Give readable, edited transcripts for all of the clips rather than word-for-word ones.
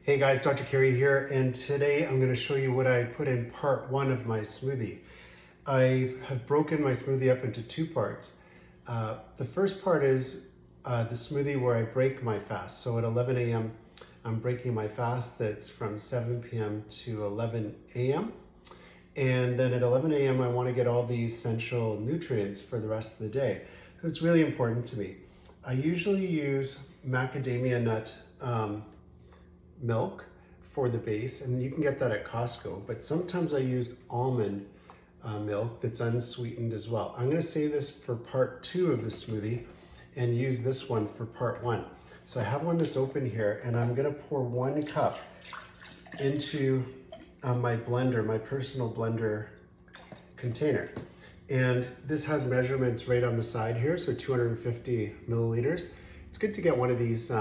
Hey guys, Dr. Kerry here, and today I'm going to show you what I put in part one of my smoothie. I have broken my smoothie up into two parts. The first part is the smoothie where I break my fast. So at 11 a.m. I'm breaking my fast that's from 7 p.m. to 11 a.m. And then at 11 a.m. I want to get all the essential nutrients for the rest of the day. So it's really important to me. I usually use macadamia nut milk for the base, and you can get that at Costco, but sometimes I use almond milk that's unsweetened as well. I'm going to save this for part two of the smoothie and use this one for part one. So I have one that's open here, and I'm going to pour 1 cup into my blender, my personal blender container. And this has measurements right on the side here, so 250 milliliters. It's good to get one of these.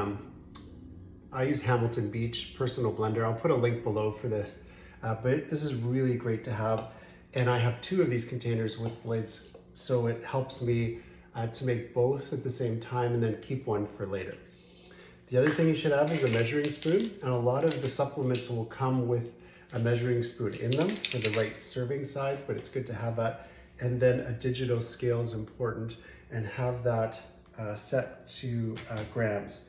I use Hamilton Beach personal blender. I'll put a link below for this, but this is really great to have. And I have 2 of these containers with lids, so it helps me to make both at the same time and then keep one for later. The other thing you should have is a measuring spoon, and a lot of the supplements will come with a measuring spoon in them for the right serving size, but it's good to have that. And then a digital scale is important, and have that set to grams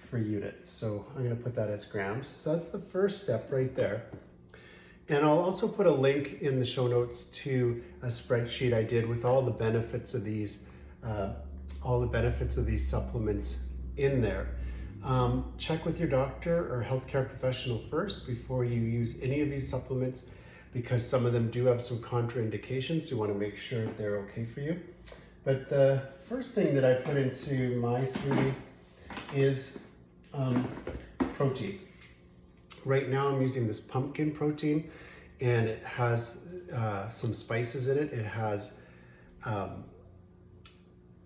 for units. So I'm going to put that as grams. So that's the first step right there. And I'll also put a link in the show notes to a spreadsheet I did with all the benefits of these supplements in there. Check with your doctor or healthcare professional first before you use any of these supplements, because some of them do have some contraindications. So you want to make sure they're okay for you. But the first thing that I put into my smoothie is protein. Right now I'm using this pumpkin protein, and it has some spices in it. It has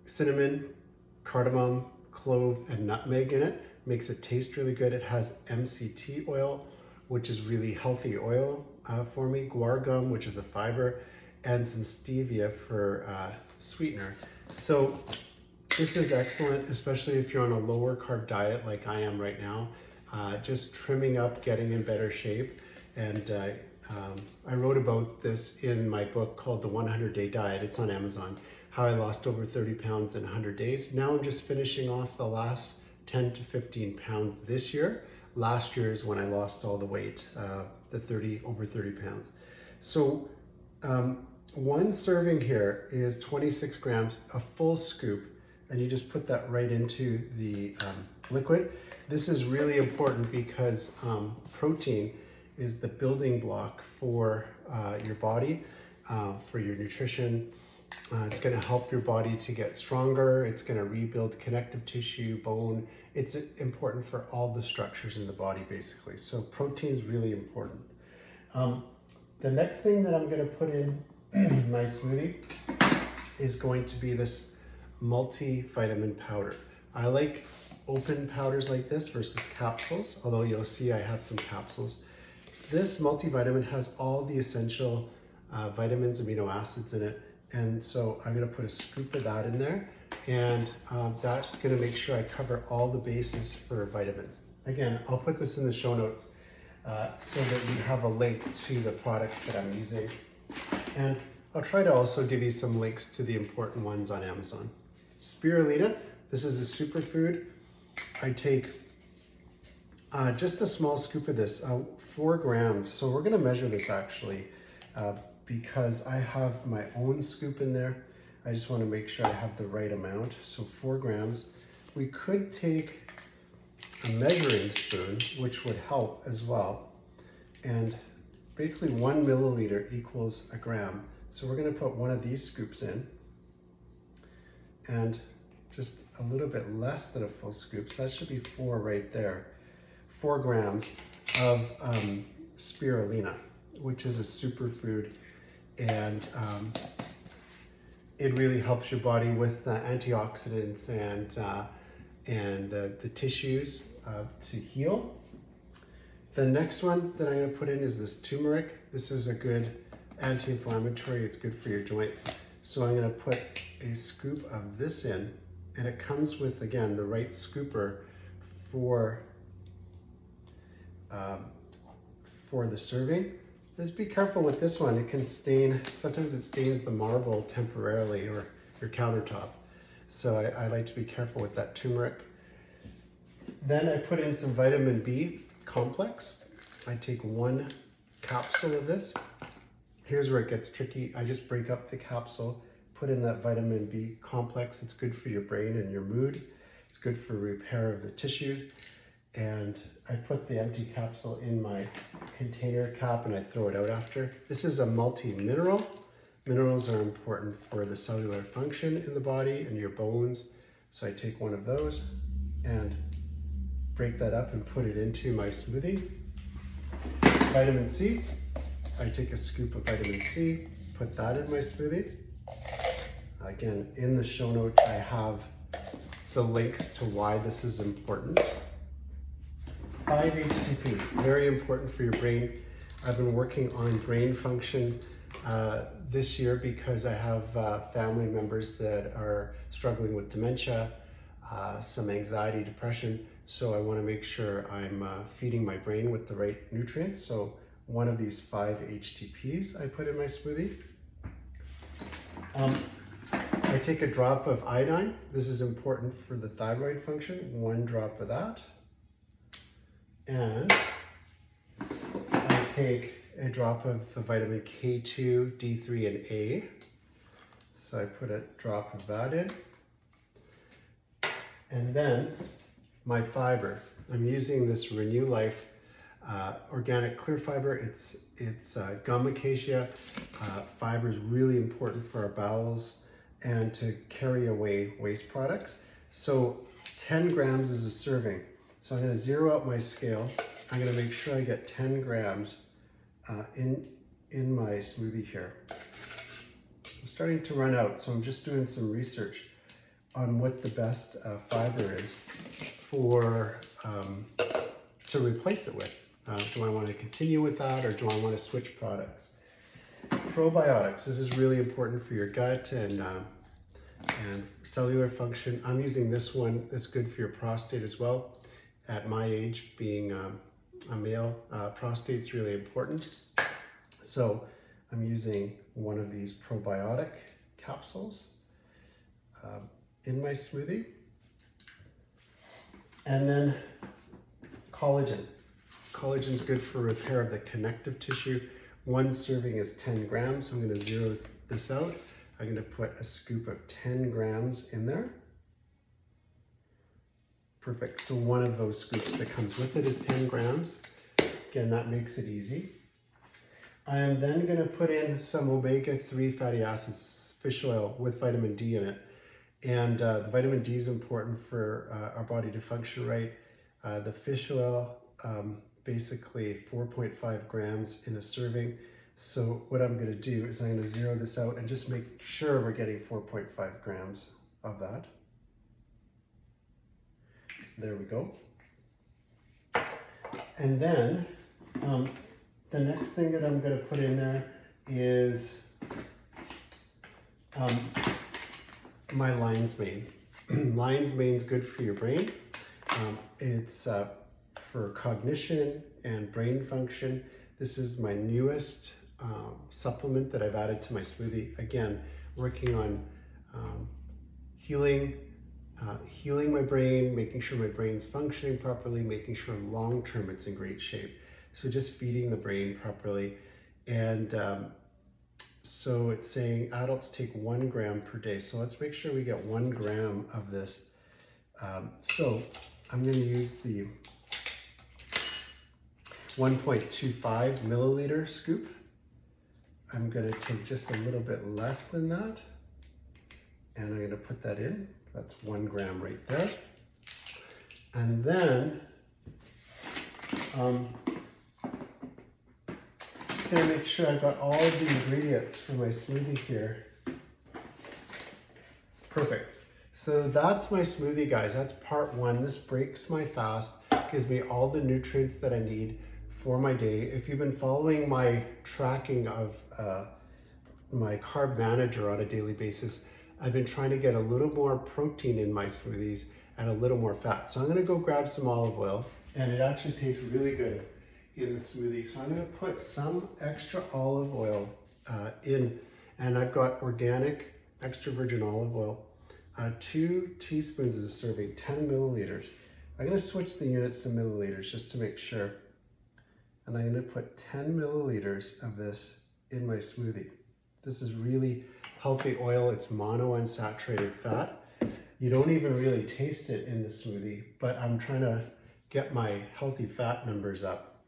cinnamon, cardamom, clove, and nutmeg in it. Makes it taste really good. It has MCT oil, which is really healthy oil for me, guar gum, which is a fiber, and some stevia for sweetener. So this is excellent, especially if you're on a lower carb diet like I am right now, just trimming up, getting in better shape. And I wrote about this in my book called The 100-Day Diet. It's on Amazon, how I lost over 30 pounds in 100 days. Now I'm just finishing off the last 10 to 15 pounds this year. Last year is when I lost all the weight, over 30 pounds. So one serving here is 26 grams, a full scoop, and you just put that right into the liquid. This is really important because protein is the building block for your body, for your nutrition. It's going to help your body to get stronger. It's going to rebuild connective tissue, bone. It's important for all the structures in the body, basically. So protein is really important. The next thing that I'm going to put in my smoothie is going to be this multivitamin powder. I like open powders like this versus capsules, although you'll see I have some capsules. This multivitamin has all the essential vitamins, amino acids in it, and so I'm going to put a scoop of that in there, and that's going to make sure I cover all the bases for vitamins. Again, I'll put this in the show notes so that you have a link to the products that I'm using, and I'll try to also give you some links to the important ones on Amazon. Spirulina, this is a superfood. I take just a small scoop of this, 4 grams. So we're gonna measure this actually because I have my own scoop in there. I just wanna make sure I have the right amount. So 4 grams. We could take a measuring spoon, which would help as well. And basically 1 milliliter equals a gram. So we're gonna put one of these scoops in, and just a little bit less than a full scoop, so that should be 4 right there. 4 grams of spirulina, which is a superfood, and it really helps your body with antioxidants and the tissues to heal. The next one that I'm going to put in is this turmeric. This is a good anti-inflammatory. It's good for your joints. So I'm going to put a scoop of this in, and it comes with, again, the right scooper for for the serving. Just be careful with this one. It can stain, sometimes it stains the marble temporarily or your countertop. So I like to be careful with that turmeric. Then I put in some vitamin B complex. I take 1 capsule of this. Here's where it gets tricky. I just break up the capsule, put in that vitamin B complex. It's good for your brain and your mood. It's good for repair of the tissues. And I put the empty capsule in my container cap and I throw it out after. This is a multi-mineral. Minerals are important for the cellular function in the body and your bones. So I take 1 of those and break that up and put it into my smoothie. Vitamin C. I take a scoop of vitamin C, put that in my smoothie. Again, in the show notes, I have the links to why this is important. 5-HTP, very important for your brain. I've been working on brain function this year because I have family members that are struggling with dementia, some anxiety, depression. So I want to make sure I'm feeding my brain with the right nutrients. So 1 of these 5-HTPs I put in my smoothie. I take a drop of iodine. This is important for the thyroid function. 1 drop of that. And I take a drop of the vitamin K2, D3, and A. So I put a drop of that in. And then my fiber. I'm using this Renew Life organic clear fiber. It's gum acacia. Fiber is really important for our bowels and to carry away waste products. So 10 grams is a serving. So I'm going to zero out my scale. I'm going to make sure I get 10 grams in my smoothie here. I'm starting to run out, so I'm just doing some research on what the best fiber is for to replace it with. Do I want to continue with that, or do I want to switch products? Probiotics. This is really important for your gut and cellular function. I'm using this one. It's good for your prostate as well. At my age, being a male, prostate's really important. So I'm using 1 of these probiotic capsules in my smoothie. And then collagen. Collagen is good for repair of the connective tissue. 1 serving is 10 grams. I'm going to zero this out. I'm going to put a scoop of 10 grams in there. Perfect. So 1 of those scoops that comes with it is 10 grams. Again, that makes it easy. I am then going to put in some omega-3 fatty acids, fish oil with vitamin D in it. And the vitamin D is important for our body to function right. The fish oil, basically 4.5 grams in a serving. So what I'm going to do is I'm going to zero this out and just make sure we're getting 4.5 grams of that. There we go. And then the next thing that I'm going to put in there is my lion's mane. Lion's mane is good for your brain. It's for cognition and brain function. This is my newest supplement that I've added to my smoothie. Again, working on healing my brain, making sure my brain's functioning properly, making sure long-term it's in great shape. So just feeding the brain properly. And so it's saying adults take 1 gram per day. So let's make sure we get 1 gram of this. So I'm going to use the 1.25 milliliter scoop. I'm going to take just a little bit less than that. And I'm going to put that in. That's 1 gram right there. And then just going to make sure I've got all of the ingredients for my smoothie here. Perfect. So that's my smoothie, guys. That's part 1. This breaks my fast, gives me all the nutrients that I need for my day. If you've been following my tracking of my carb manager on a daily basis, I've been trying to get a little more protein in my smoothies and a little more fat. So I'm going to go grab some olive oil, and it actually tastes really good. in the smoothie. So I'm going to put some extra olive oil in, and I've got organic extra virgin olive oil, 2 teaspoons is a serving, 10 milliliters. I'm going to switch the units to milliliters just to make sure. And I'm going to put 10 milliliters of this in my smoothie. This is really healthy oil. It's monounsaturated fat. You don't even really taste it in the smoothie, but I'm trying to get my healthy fat numbers up.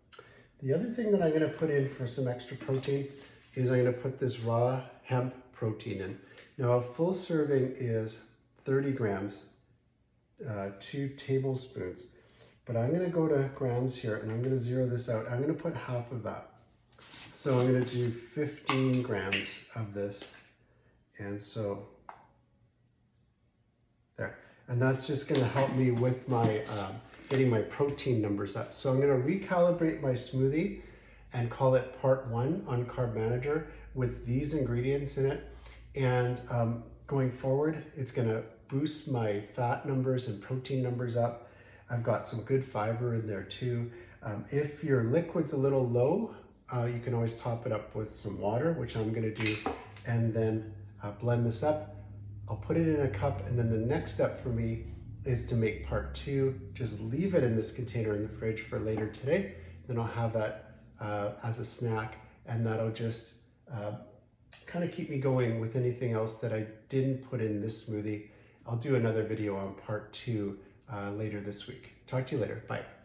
The other thing that I'm going to put in for some extra protein is I'm going to put this raw hemp protein in. Now a full serving is 30 grams, 2 tablespoons, but I'm going to go to grams here and I'm going to zero this out. I'm going to put half of that. So I'm going to do 15 grams of this, and so there. And that's just going to help me with my getting my protein numbers up. So I'm going to recalibrate my smoothie and call it part 1 on Carb Manager with these ingredients in it. And going forward, it's going to boost my fat numbers and protein numbers up. I've got some good fiber in there too. If your liquid's a little low, you can always top it up with some water, which I'm going to do, and then blend this up. I'll put it in a cup, and then the next step for me is to make part 2. Just leave it in this container in the fridge for later today. Then I'll have that as a snack, and that'll just kind of keep me going with anything else that I didn't put in this smoothie. I'll do another video on part 2 later this week. Talk to you later. Bye.